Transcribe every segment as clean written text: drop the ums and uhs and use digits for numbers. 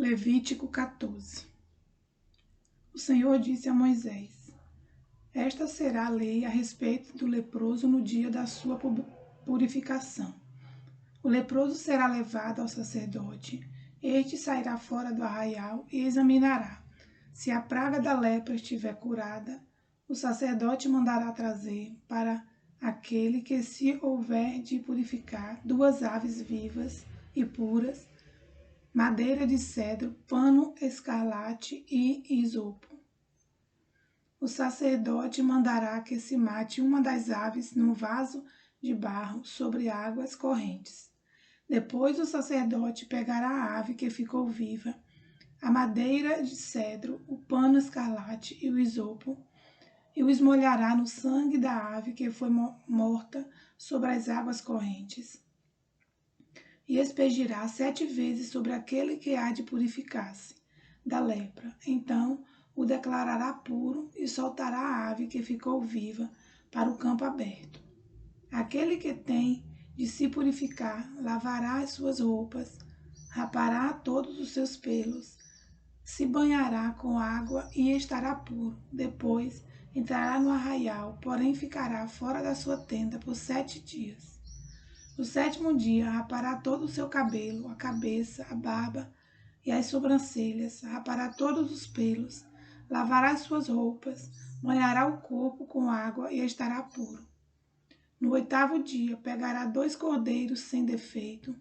Levítico 14. O Senhor disse a Moisés: Esta será a lei a respeito do leproso no dia da sua purificação. O leproso será levado ao sacerdote, este sairá fora do arraial e examinará. Se a praga da lepra estiver curada, o sacerdote mandará trazer para aquele que se houver de purificar 2 aves vivas e puras, madeira de cedro, pano escarlate e isopo. O sacerdote mandará que se mate uma das aves num vaso de barro sobre águas correntes. Depois o sacerdote pegará a ave que ficou viva, a madeira de cedro, o pano escarlate e o isopo, e o esmolhará no sangue da ave que foi morta sobre as águas correntes. E expegirá 7 vezes sobre aquele que há de purificar-se da lepra. Então o declarará puro e soltará a ave que ficou viva para o campo aberto. Aquele que tem de se purificar lavará as suas roupas, rapará todos os seus pelos, se banhará com água e estará puro. Depois entrará no arraial, porém ficará fora da sua tenda por 7 dias. No 7º dia rapará todo o seu cabelo, a cabeça, a barba e as sobrancelhas, rapará todos os pelos, lavará as suas roupas, banhará o corpo com água e estará puro. No 8º dia pegará 2 cordeiros sem defeito,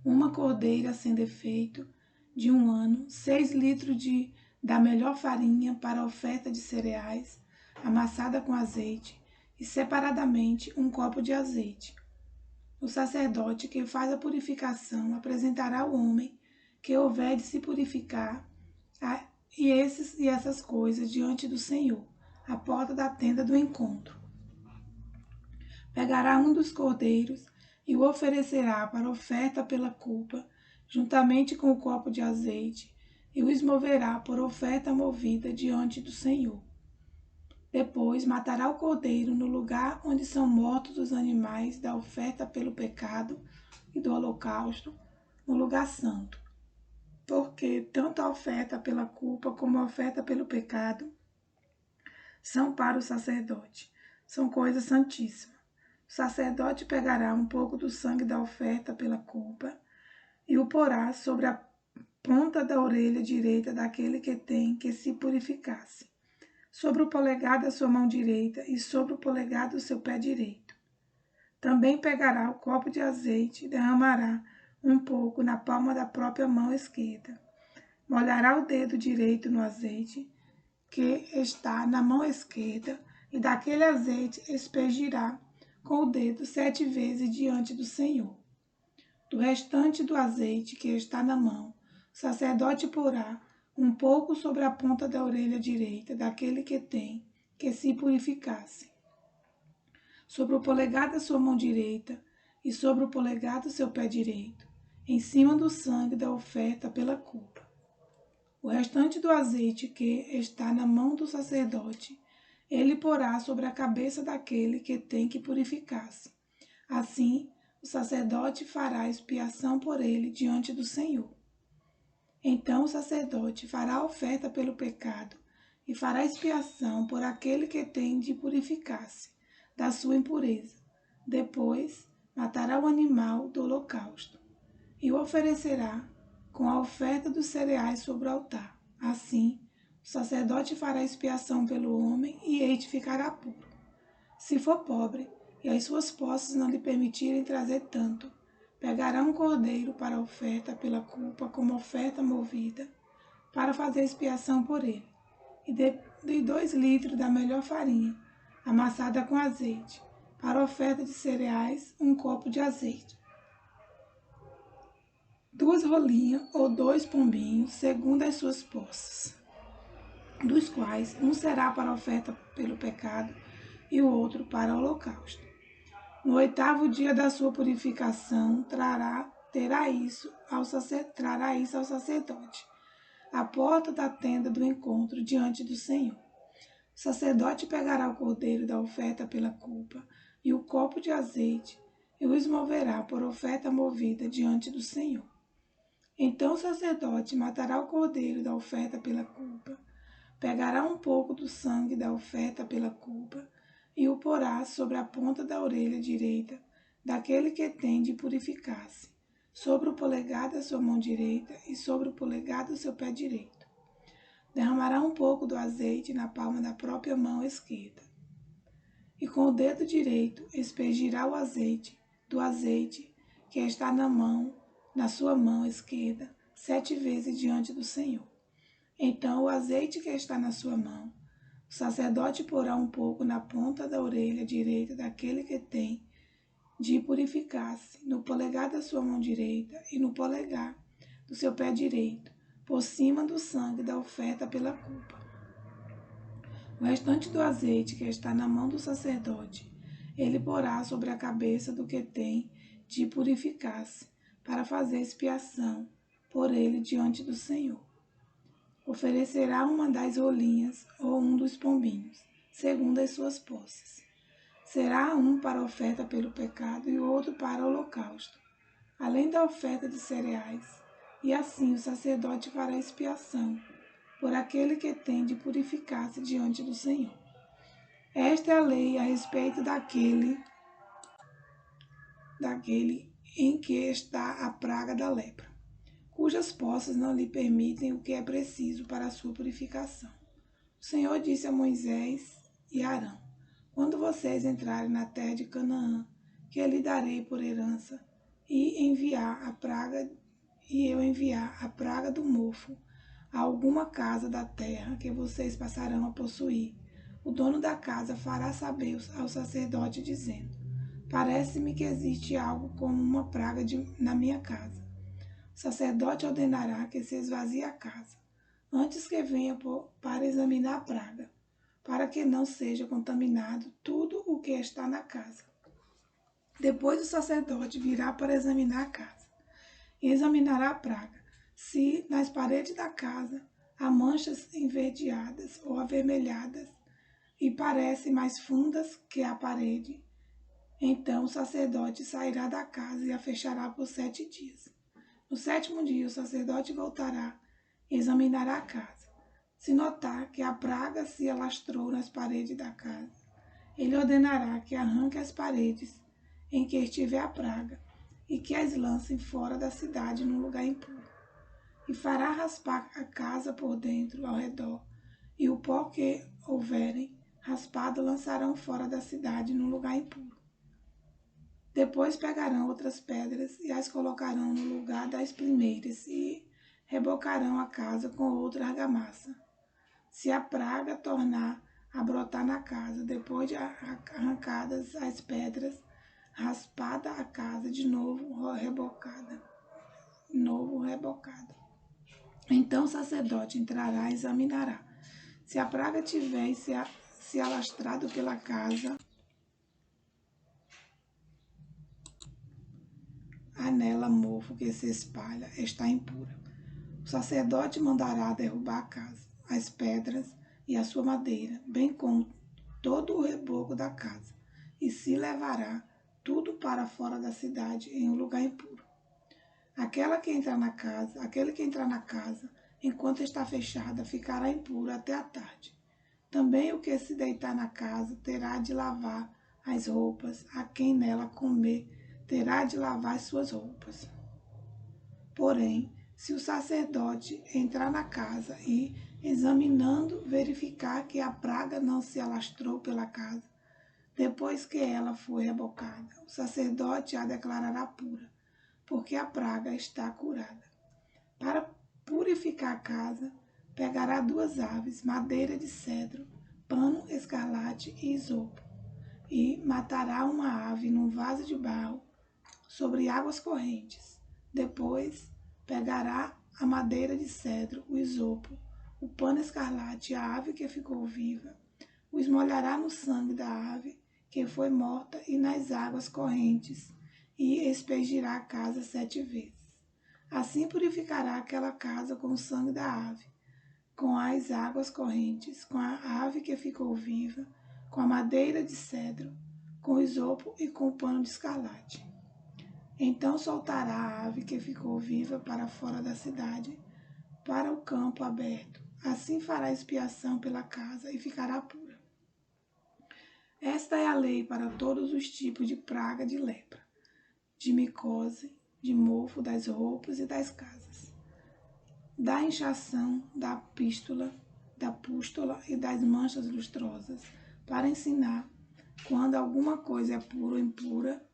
uma cordeira sem defeito de 1 ano, 6 litros da melhor farinha para oferta de cereais, amassada com azeite, e separadamente 1 copo de azeite. O sacerdote que faz a purificação apresentará o homem que houver de se purificar e essas coisas diante do Senhor, à porta da tenda do encontro. Pegará um dos cordeiros e o oferecerá para oferta pela culpa, juntamente com o copo de azeite, e o esmoverá por oferta movida diante do Senhor. Depois matará o cordeiro no lugar onde são mortos os animais da oferta pelo pecado e do holocausto, no lugar santo. Porque tanto a oferta pela culpa como a oferta pelo pecado são para o sacerdote, são coisas santíssimas. O sacerdote pegará um pouco do sangue da oferta pela culpa e o porá sobre a ponta da orelha direita daquele que tem que se purificasse, sobre o polegar da sua mão direita e sobre o polegar do seu pé direito. Também pegará o copo de azeite e derramará um pouco na palma da própria mão esquerda. Molhará o dedo direito no azeite que está na mão esquerda e daquele azeite expegirá com o dedo 7 vezes diante do Senhor. Do restante do azeite que está na mão, o sacerdote porá um pouco sobre a ponta da orelha direita daquele que tem que se purificasse, sobre o polegar da sua mão direita e sobre o polegar do seu pé direito, em cima do sangue da oferta pela culpa. O restante do azeite que está na mão do sacerdote, ele porá sobre a cabeça daquele que tem que purificar-se. Assim, o sacerdote fará expiação por ele diante do Senhor. Então o sacerdote fará oferta pelo pecado e fará expiação por aquele que tem de purificar-se da sua impureza. Depois, matará o animal do holocausto e o oferecerá com a oferta dos cereais sobre o altar. Assim, o sacerdote fará expiação pelo homem e este ficará puro. Se for pobre e as suas posses não lhe permitirem trazer tanto, pegará um cordeiro para a oferta pela culpa como oferta movida, para fazer expiação por ele, e de 2 litros da melhor farinha, amassada com azeite, para a oferta de cereais, 1 copo de azeite. 2 rolinhas ou 2 pombinhos, segundo as suas posses, dos quais um será para a oferta pelo pecado e o outro para o holocausto. No 8º dia da sua purificação, trará isso ao sacerdote, à porta da tenda do encontro diante do Senhor. O sacerdote pegará o cordeiro da oferta pela culpa e o copo de azeite e o esmoverá por oferta movida diante do Senhor. Então o sacerdote matará o cordeiro da oferta pela culpa, pegará um pouco do sangue da oferta pela culpa e o porá sobre a ponta da orelha direita daquele que tem de purificar-se, sobre o polegar da sua mão direita e sobre o polegar do seu pé direito. Derramará um pouco do azeite na palma da própria mão esquerda. E com o dedo direito aspergirá o azeite do azeite que está na sua mão esquerda, 7 vezes diante do Senhor. Então o azeite que está na sua mão, o sacerdote porá um pouco na ponta da orelha direita daquele que tem de purificar-se, no polegar da sua mão direita e no polegar do seu pé direito, por cima do sangue da oferta pela culpa. O restante do azeite que está na mão do sacerdote, ele porá sobre a cabeça do que tem de purificar-se, para fazer expiação por ele diante do Senhor. Oferecerá uma das rolinhas ou um dos pombinhos, segundo as suas posses. Será um para oferta pelo pecado e o outro para o holocausto, além da oferta de cereais. E assim o sacerdote fará expiação por aquele que tem de purificar-se diante do Senhor. Esta é a lei a respeito daquele em que está a praga da lepra, cujas posses não lhe permitem o que é preciso para a sua purificação. O Senhor disse a Moisés e Arão: quando vocês entrarem na terra de Canaã, que eu lhe darei por herança, e eu enviar a praga do mofo a alguma casa da terra que vocês passarão a possuir, o dono da casa fará saber ao sacerdote, dizendo: parece-me que existe algo como uma praga na minha casa. O sacerdote ordenará que se esvazie a casa, antes que venha para examinar a praga, para que não seja contaminado tudo o que está na casa. Depois o sacerdote virá para examinar a casa e examinará a praga. Se nas paredes da casa há manchas enverdeadas ou avermelhadas e parecem mais fundas que a parede, então o sacerdote sairá da casa e a fechará por 7 dias. No 7º dia o sacerdote voltará e examinará a casa. Se notar que a praga se alastrou nas paredes da casa, ele ordenará que arranque as paredes em que estiver a praga e que as lancem fora da cidade num lugar impuro. E fará raspar a casa por dentro, ao redor, e o pó que houverem raspado lançarão fora da cidade num lugar impuro. Depois pegarão outras pedras e as colocarão no lugar das primeiras e rebocarão a casa com outra argamassa. Se a praga tornar a brotar na casa, depois de arrancadas as pedras, raspada a casa de novo rebocada. Então o sacerdote entrará e examinará. Se a praga tiver se alastrado pela casa, há nela mofo que se espalha, está impura. O sacerdote mandará derrubar a casa, as pedras e a sua madeira, bem como todo o reboco da casa, e se levará tudo para fora da cidade em um lugar impuro. Aquele que entrar na casa, enquanto está fechada, ficará impuro até a tarde. Também o que se deitar na casa terá de lavar as roupas, a quem nela comer terá de lavar as suas roupas. Porém, se o sacerdote entrar na casa e, examinando, verificar que a praga não se alastrou pela casa, depois que ela for rebocada, o sacerdote a declarará pura, porque a praga está curada. Para purificar a casa, pegará 2 aves, madeira de cedro, pano escarlate e isopo, e matará uma ave num vaso de barro sobre águas correntes. Depois pegará a madeira de cedro, o isopo, o pano escarlate e a ave que ficou viva, os molhará no sangue da ave que foi morta e nas águas correntes, e aspergirá a casa 7 vezes. Assim purificará aquela casa com o sangue da ave, com as águas correntes, com a ave que ficou viva, com a madeira de cedro, com o isopo e com o pano de escarlate. Então soltará a ave que ficou viva para fora da cidade, para o campo aberto. Assim fará expiação pela casa e ficará pura. Esta é a lei para todos os tipos de praga de lepra, de micose, de mofo das roupas e das casas, da inchação, da pústula e das manchas lustrosas, para ensinar quando alguma coisa é pura ou impura.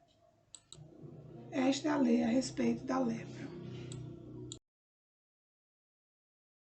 Esta é a lei a respeito da lepra.